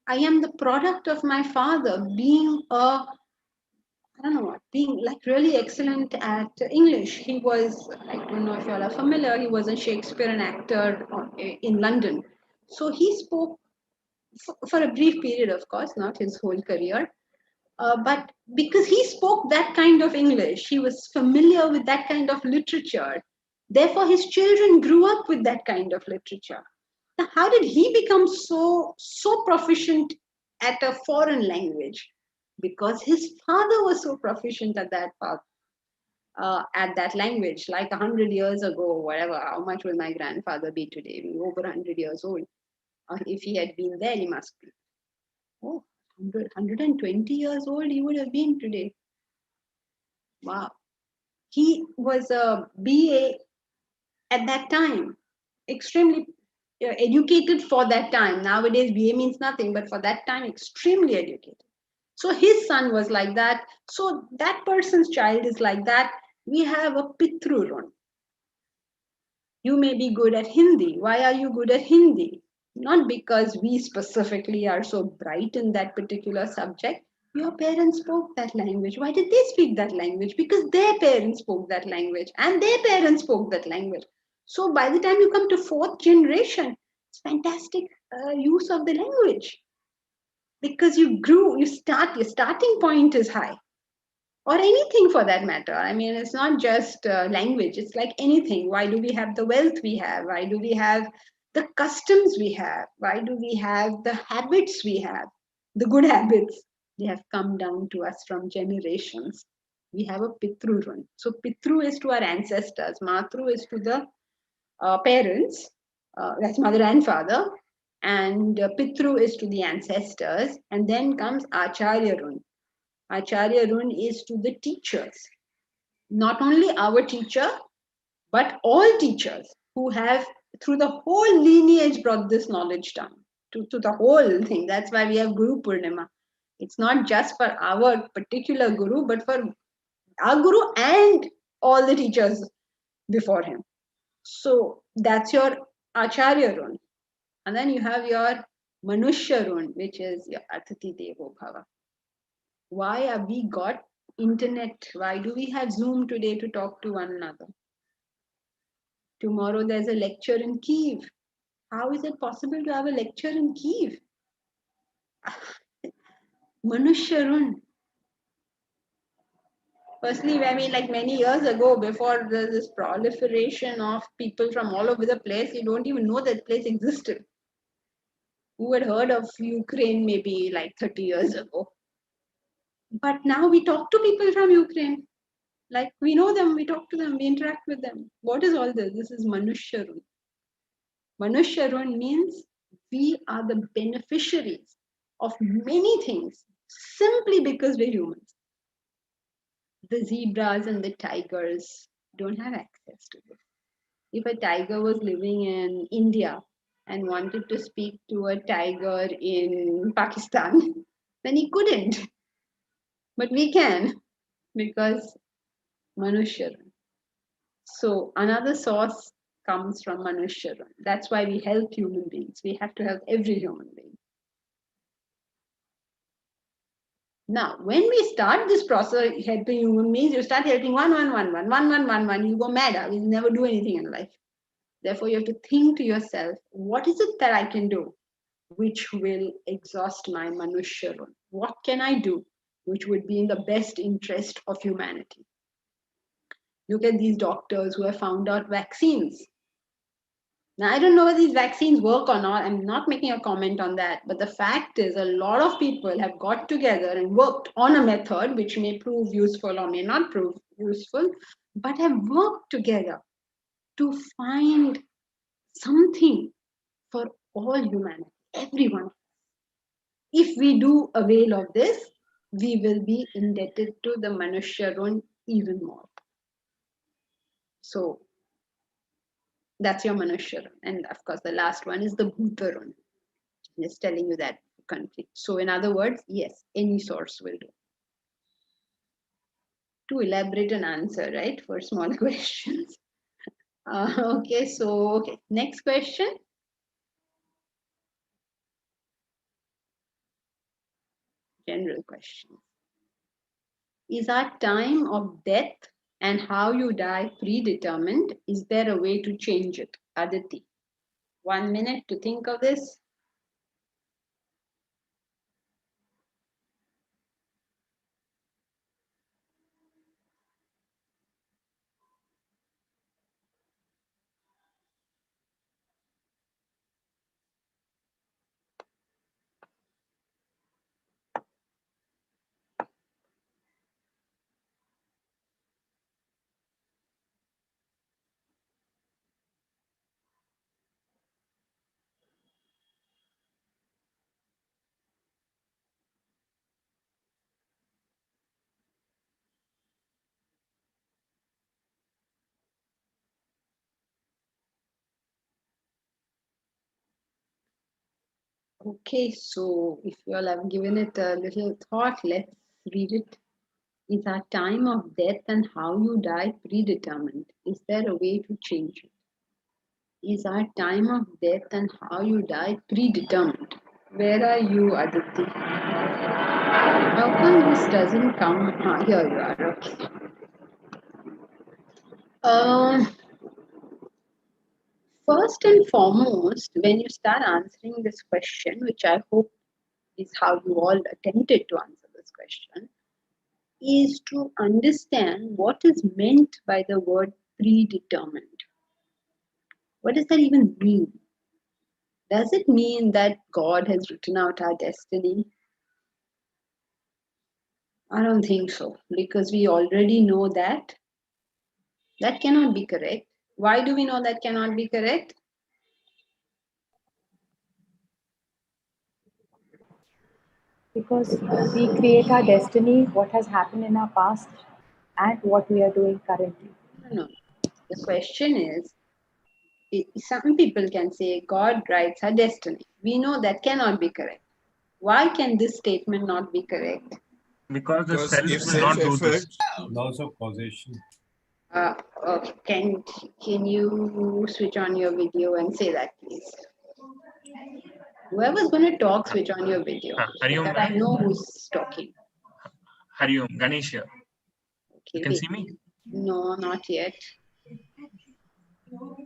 I am the product of my father being being like really excellent at English. He was, I don't know if you all are familiar, he was a Shakespearean actor in London. So he spoke for a brief period, of course, not his whole career. But because he spoke that kind of English, he was familiar with that kind of literature. Therefore, his children grew up with that kind of literature. Now, how did he become so proficient at a foreign language? Because his father was so proficient at that language, like 100 years ago, whatever. How much will my grandfather be today? Over 100 years old. If he had been there, he must be. 120 years old he would have been today. Wow. He was a BA at that time, extremely educated for that time. Nowadays, BA means nothing, but for that time, extremely educated. So his son was like that. So that person's child is like that. We have a Pitrurun. You may be good at Hindi. Why are you good at Hindi? Not because we specifically are so bright in that particular subject. Your parents spoke that language. Why did they speak that language? Because their parents spoke that language and their parents spoke that language. So by the time you come to fourth generation, it's fantastic use of the language. Because your starting point is high. Or anything for that matter. I mean, it's not just language, it's like anything. Why do we have the wealth we have? Why do we have the customs we have? Why do we have the habits we have? The good habits, they have come down to us from generations. We have a Pitru run. So Pitru is to our ancestors, Matru is to the parents, that's mother and father, and Pitru is to the ancestors, and then comes Acharya run. Acharya run is to the teachers. Not only our teacher, but all teachers who have, through the whole lineage, brought this knowledge down to the whole thing. That's why we have Guru Purnima. It's not just for our particular Guru, but for our Guru and all the teachers before him. So that's your Acharya run. And then you have your Manushya run, which is your Atithi Devo Bhava. Why have we got internet? Why do we have Zoom today to talk to one another? Tomorrow there's a lecture in Kyiv. How is it possible to have a lecture in Kyiv? Manusharun. Firstly, I mean, like many years ago, before this proliferation of people from all over the place, you don't even know that place existed. Who had heard of Ukraine maybe like 30 years ago? But now we talk to people from Ukraine. Like we know them, we talk to them, we interact with them. What is all this? This is Manusharun. Manusharun means we are the beneficiaries of many things simply because we're humans. The zebras and the tigers don't have access to this. If a tiger was living in India and wanted to speak to a tiger in Pakistan, then he couldn't. But we can, because Manusharun. So another source comes from Manusharun. That's why we help human beings. We have to help every human being. Now, when we start this process, helping human beings, you start helping one, you go mad. You never do anything in life. Therefore, you have to think to yourself, what is it that I can do which will exhaust my Manushya run? What can I do which would be in the best interest of humanity? Look at these doctors who have found out vaccines. Now, I don't know whether these vaccines work or not. I'm not making a comment on that. But the fact is, a lot of people have got together and worked on a method which may prove useful or may not prove useful, but have worked together to find something for all humanity, everyone. If we do avail of this, we will be indebted to the Manushya Run even more. So, that's your Manushya Run. And of course, the last one is the Bhuta Run. Just telling you that country. So in other words, yes, any source will do. To elaborate an answer, right, for small questions. Okay, next question. General question. Is our time of death and how you die predetermined? Is there a way to change it? Aditi. 1 minute to think of this. Okay, so if you all have given it a little thought, let's read it. Is our time of death and how you die predetermined? Is there a way to change it? Is our time of death and how you die predetermined? Where are you, Aditi? How come this doesn't come? Here you are, okay. First and foremost, when you start answering this question, which I hope is how you all attempted to answer this question, is to understand what is meant by the word predetermined. What does that even mean? Does it mean that God has written out our destiny? I don't think so, because we already know that that cannot be correct. Why do we know that cannot be correct? Because we create our destiny, what has happened in our past, and what we are doing currently. No. The question is, some people can say God writes our destiny. We know that cannot be correct. Why can this statement not be correct? Because the self if will not do this. Laws of causation. Okay. Can you switch on your video and say that, please? Whoever's going to talk, switch on your video. So that I know who's talking. Hariom, Ganesh here. Okay, you can see me? No, not yet.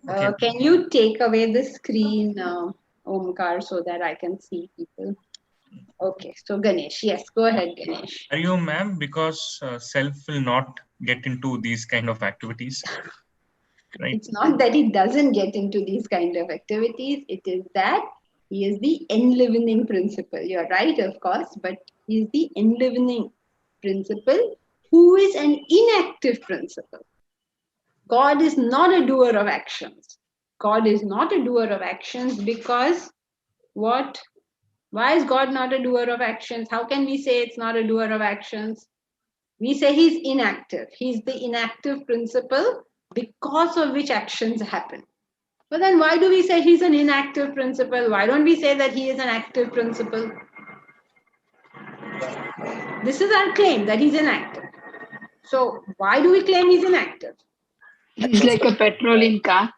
Okay. Can you take away the screen, Omkar, so that I can see people? Okay, so Ganesh, yes, go ahead, Ganesh. Hariom, ma'am, because self will not get into these kind of activities. Right? It's not that he doesn't get into these kind of activities, it is that he is the enlivening principle. You're right, of course, but he is the enlivening principle who is an inactive principle. God is not a doer of actions. God is not a doer of actions because what? Why is God not a doer of actions? How can we say it's not a doer of actions? We say he's inactive. He's the inactive principle because of which actions happen. But then why do we say he's an inactive principle? Why don't we say that he is an active principle? This is our claim, that he's inactive. So why do we claim he's inactive? He's like a petrol in car.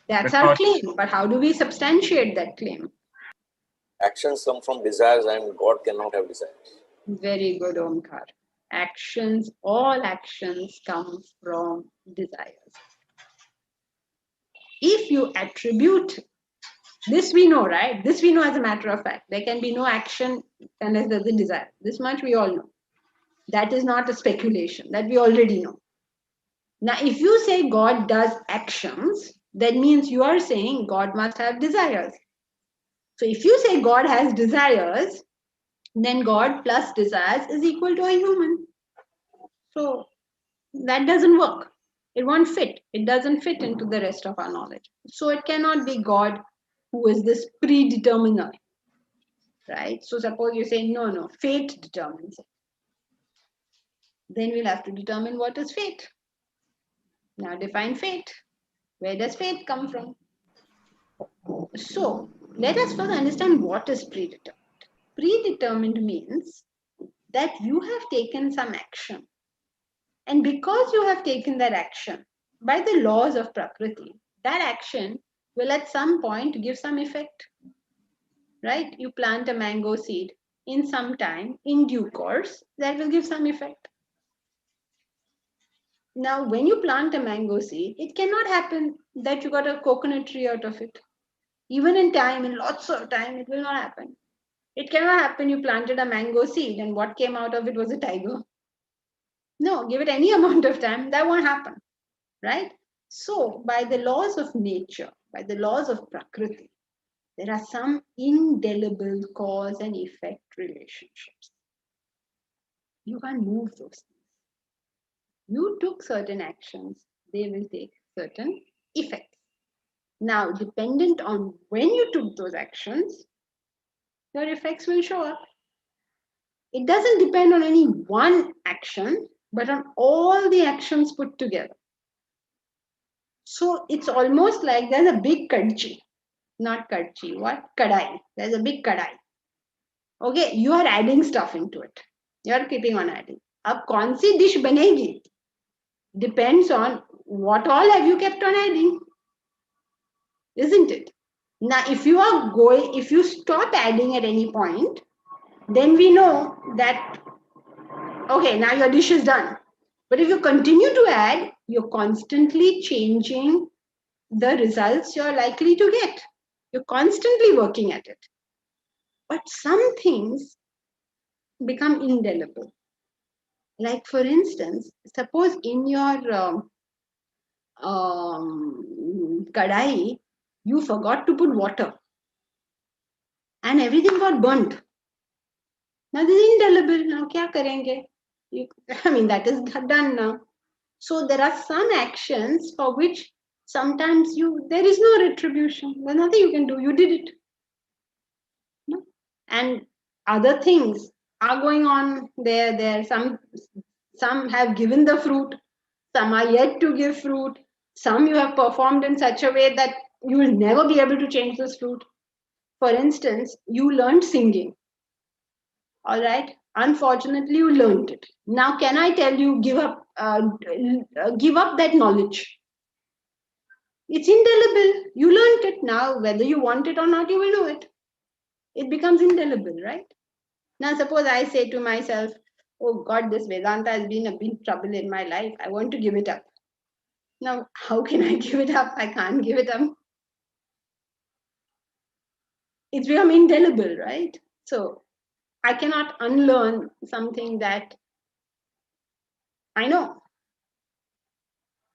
That's our claim. But how do we substantiate that claim? Actions come from desires and God cannot have desires. Very good, Omkar. Actions, all actions come from desires. If you attribute, this we know, right? This we know as a matter of fact. There can be no action unless there's a desire. This much we all know. That is not a speculation. That we already know. Now, if you say God does actions, that means you are saying God must have desires. So if you say God has desires, then God plus desires is equal to a human. So that doesn't work. It won't fit. It doesn't fit into the rest of our knowledge. So it cannot be God who is this predeterminer, right? So suppose you say, no, fate determines it. Then we'll have to determine what is fate. Now define fate. Where does fate come from? So let us first understand what is predetermined. Predetermined means that you have taken some action. And because you have taken that action, by the laws of Prakriti, that action will at some point give some effect. Right? You plant a mango seed. In some time, in due course, that will give some effect. Now, when you plant a mango seed, it cannot happen that you got a coconut tree out of it. Even in time, in lots of time, it will not happen. It cannot happen you planted a mango seed and what came out of it was a tiger. No, give it any amount of time, that won't happen. Right? So, by the laws of nature, by the laws of Prakriti, there are some indelible cause and effect relationships. You can't move those things. You took certain actions, they will take certain effects. Now, dependent on when you took those actions, your effects will show up. It doesn't depend on any one action, but on all the actions put together. So it's almost like there's a big kadchi. Not kadchi, what? Kadai. There's a big kadai. Okay, you are adding stuff into it. You are keeping on adding. Ab kaun si dish banegi? Depends on what all have you kept on adding. Isn't it? Now, if you stop adding at any point, then we know that, okay, now your dish is done. But if you continue to add, you're constantly changing the results you're likely to get. You're constantly working at it. But some things become indelible. Like, for instance, suppose in your kadai, you forgot to put water and everything got burnt. Now this is indelible. Now kya karenge? That is done now. So there are some actions for which sometimes there is no retribution. There's nothing you can do. You did it. No? And other things are going on there. Some have given the fruit. Some are yet to give fruit. Some you have performed in such a way that you will never be able to change this fruit. For instance, you learned singing. All right. Unfortunately, you learned it. Now, can I tell you, give up that knowledge? It's indelible. You learned it. Now, whether you want it or not, you will know it. It becomes indelible, right? Now, suppose I say to myself, oh God, this Vedanta has been a big trouble in my life. I want to give it up. Now, how can I give it up? I can't give it up. It's become indelible, right? So, I cannot unlearn something that I know.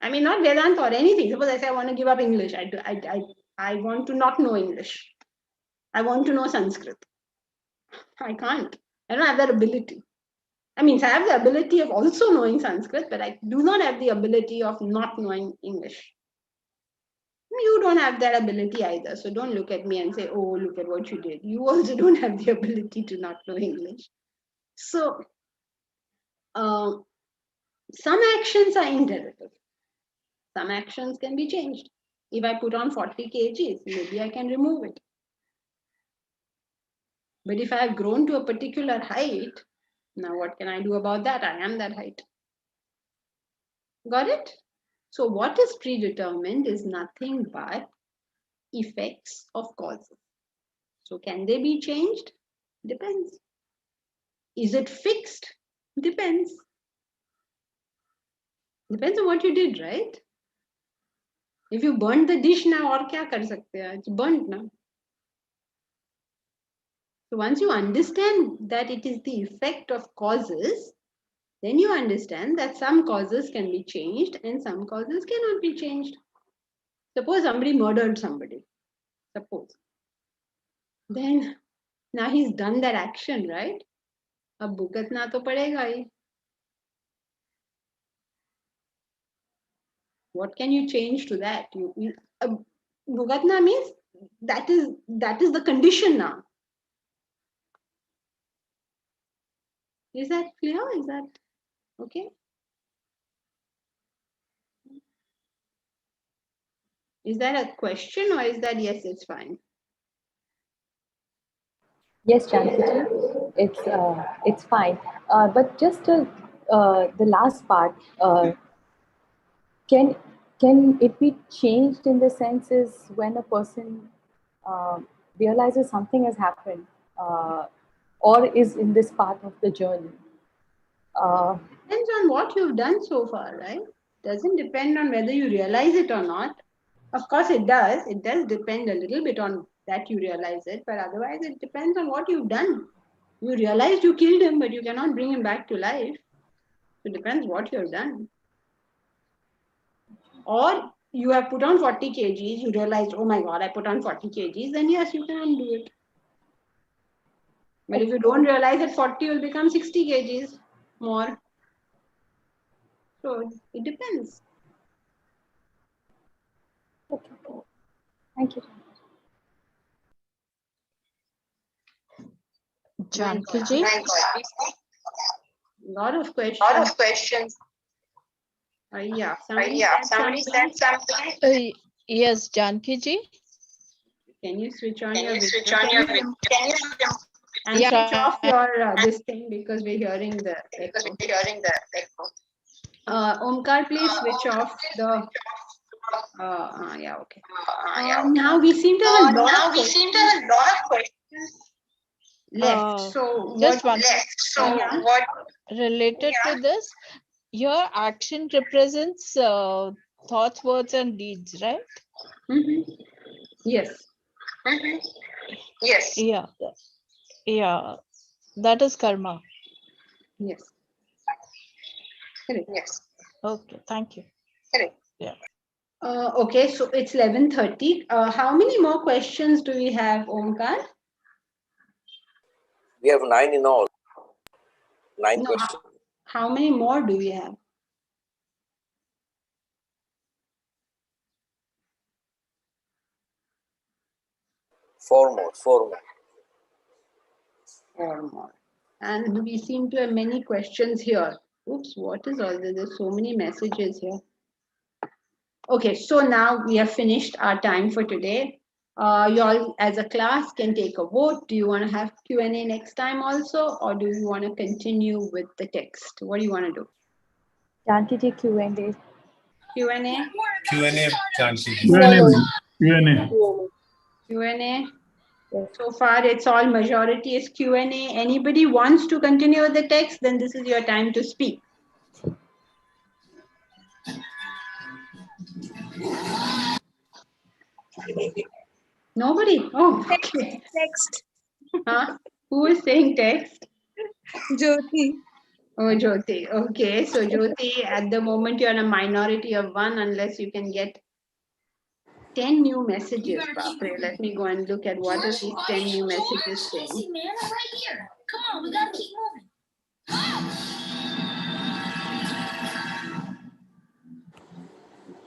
Not Vedanta or anything. Suppose I say I want to give up English. I want to not know English. I want to know Sanskrit. I can't. I don't have that ability. I have the ability of also knowing Sanskrit, but I do not have the ability of not knowing English. You don't have that ability either. So don't look at me and say, oh, look at what you did. You also don't have the ability to not know English. So some actions are indelible. Some actions can be changed. If I put on 40 kgs, maybe I can remove it. But if I have grown to a particular height, now what can I do about that? I am that height. Got it? So what is predetermined is nothing but effects of causes. So can they be changed? Depends. Is it fixed? Depends. Depends on what you did, right? If you burnt the dish now, और क्या कर सकते हैं? It's burnt now. So once you understand that it is the effect of causes, then you understand that some causes can be changed and some causes cannot be changed. Suppose somebody murdered somebody. Suppose. Then now he's done that action, right? अब भुगतना तो पड़ेगा ही. What can you change to that? Bhugatna means that is the condition now. Is that clear? Is that okay? Is that a question or is that yes, it's fine? Yes, Janki, it's fine. But just the last part, can it be changed in the sense is when a person realizes something has happened or is in this part of the journey? Depends on what you've done so far, right? Doesn't depend on whether you realize it or not. Of course it does. It does depend a little bit on that you realize it, but otherwise it depends on what you've done. You realized you killed him, but you cannot bring him back to life. It depends what you've done. Or you have put on 40 kgs, you realized, oh my God, I put on 40 kgs, then yes, you can undo it. But if you don't realize that 40 will become 60 kgs more. So it depends. Okay. Thank you. Janki ji? Lot of questions. Yeah, somebody said something. Yes, Janki ji. Can you switch on your video? And switch off your this thing because we're hearing the echo. Omkar, please switch off the. Yeah, okay. Now we seem to have a lot of questions left. So just what? What related to this? Your action represents thoughts, words, and deeds, right? Yes. Yes. Yeah. Yeah. That is karma. Yes. Correct. Yes. Okay. Thank you. Correct. Yeah. Okay, so it's 11:30. How many more questions do we have, Omkar? We have 9 in all. 9 questions. How many more do we have? Four more. Four more. And we seem to have many questions here. Oops, what is all this? There's so many messages here. Okay, so now we have finished our time for today. You all as a class can take a vote. Do you want to have Q&A next time also, or do you want to continue with the text? What do you want to do? Janki ji, Q&A. Q&A? Q&A, Janki. Q&A. So far, it's all majority is Q&A. Anybody wants to continue with the text, then this is your time to speak. Nobody? Oh, okay. Text. Huh? Who is saying text? Jyoti. Oh, Jyoti. Okay, so Jyoti, at the moment you're in a minority of 1 unless you can get 10 new messages. Bapre. Let me go and look at what are these 10 new messages saying. Man, I'm right here. Come on, we gotta keep moving.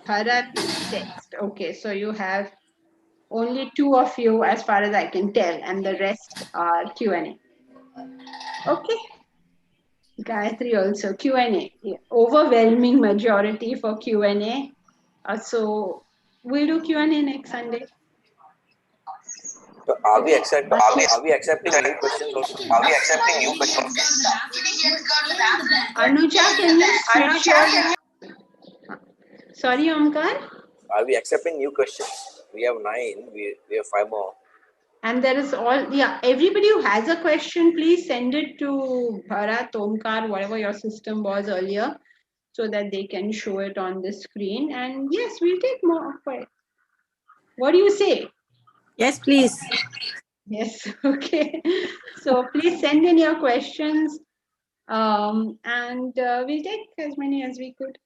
Bharat is text. Okay, so you have only 2 of you as far as I can tell, and the rest are Q&A. Okay. Gayatri also Q&A. Yeah. Overwhelming majority for Q&A. So we'll do Q&A next Sunday. So are we accepting new questions also? Anuja, can you switch your... Sorry, Omkar? Are we accepting new questions? We have 9. We have 5 more. And there is everybody who has a question, please send it to Bharat, Omkar, whatever your system was earlier, so that they can show it on the screen. And yes, we'll take more of it. What do you say? Yes, please. Yes, okay. So please send in your questions, and we'll take as many as we could.